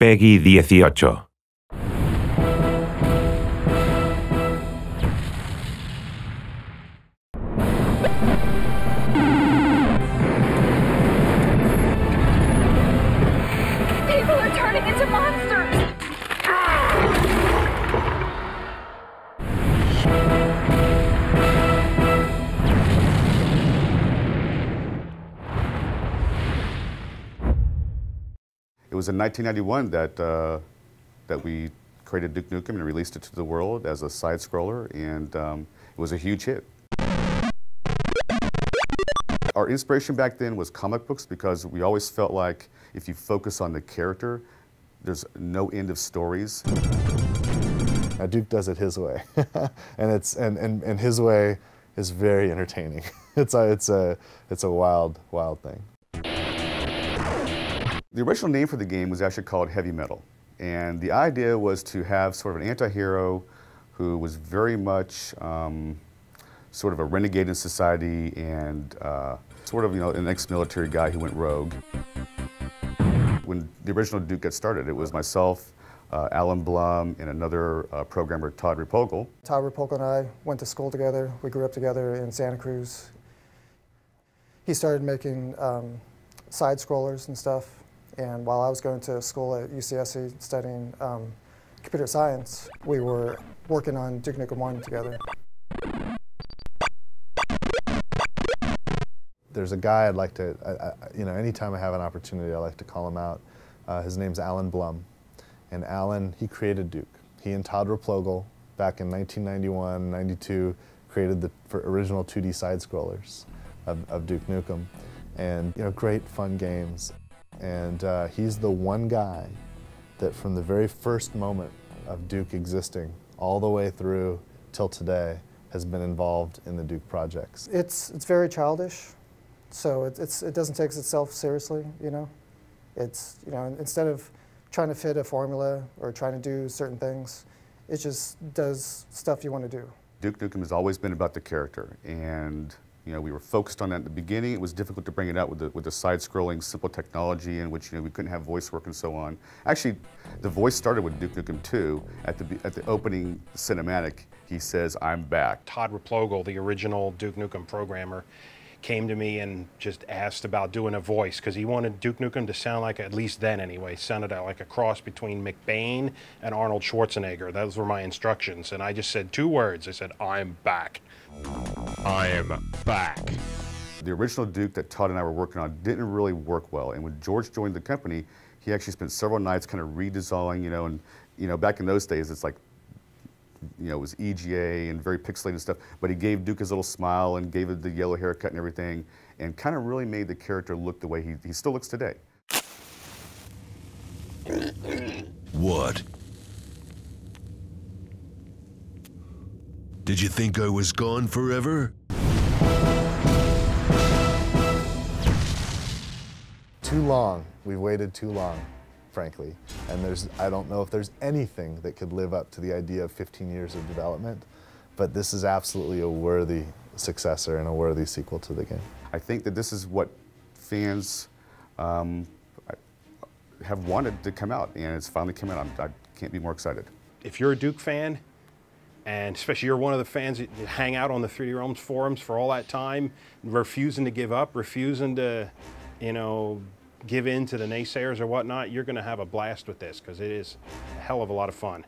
Peggy 18. People are turning into monsters! It was in 1991 that we created Duke Nukem and released it to the world as a side-scroller, and it was a huge hit. Our inspiration back then was comic books because we always felt like if you focus on the character, there's no end of stories. Duke does it his way, and his way is very entertaining. It's a wild thing. The original name for the game was actually called Heavy Metal, and the idea was to have sort of an anti-hero who was very much sort of a renegade in society and sort of, an ex-military guy who went rogue. When the original Duke got started, it was myself, Alan Blum, and another programmer, Todd Repogel. Todd Repogel and I went to school together. We grew up together in Santa Cruz. He started making side-scrollers and stuff. And while I was going to school at UCSC studying computer science, we were working on Duke Nukem 1 together. There's a guy I'd like to, anytime I have an opportunity, I like to call him out. His name's Alan Blum. And Alan, he created Duke. He and Todd Repogel, back in 1991, 92, created the original 2D side-scrollers of Duke Nukem. And, great fun games. And he's the one guy that from the very first moment of Duke existing all the way through till today has been involved in the Duke projects. It's very childish, so it doesn't take itself seriously, It's, instead of trying to fit a formula or trying to do certain things, it just does stuff you want to do. Duke Nukem has always been about the character, and we were focused on that at the beginning. It was difficult to bring it out with the side-scrolling, simple technology in which we couldn't have voice work and so on. Actually, the voice started with Duke Nukem 2. At the opening cinematic, he says, "I'm back." Todd Repogel, the original Duke Nukem programmer, came to me and just asked about doing a voice because he wanted Duke Nukem to sound like, at least then anyway, sounded like a cross between McBain and Arnold Schwarzenegger. Those were my instructions, and I just said 2 words. I said, "I'm back." I am back. The original Duke that Todd and I were working on didn't really work well, and when George joined the company, he actually spent several nights kind of redesigning, and back in those days, it's like, it was EGA and very pixelated stuff, but he gave Duke his little smile and gave it the yellow haircut and everything, and kind of really made the character look the way he still looks today. What? Did you think I was gone forever? Too long. We've waited too long, frankly. And I don't know if there's anything that could live up to the idea of 15 years of development, but this is absolutely a worthy successor and a worthy sequel to the game. I think that this is what fans have wanted to come out, and it's finally come out. I can't be more excited. If you're a Duke fan, and especially you're one of the fans that hang out on the 3D Realms forums for all that time, refusing to give up, refusing to, give in to the naysayers or whatnot, you're going to have a blast with this because it is a hell of a lot of fun.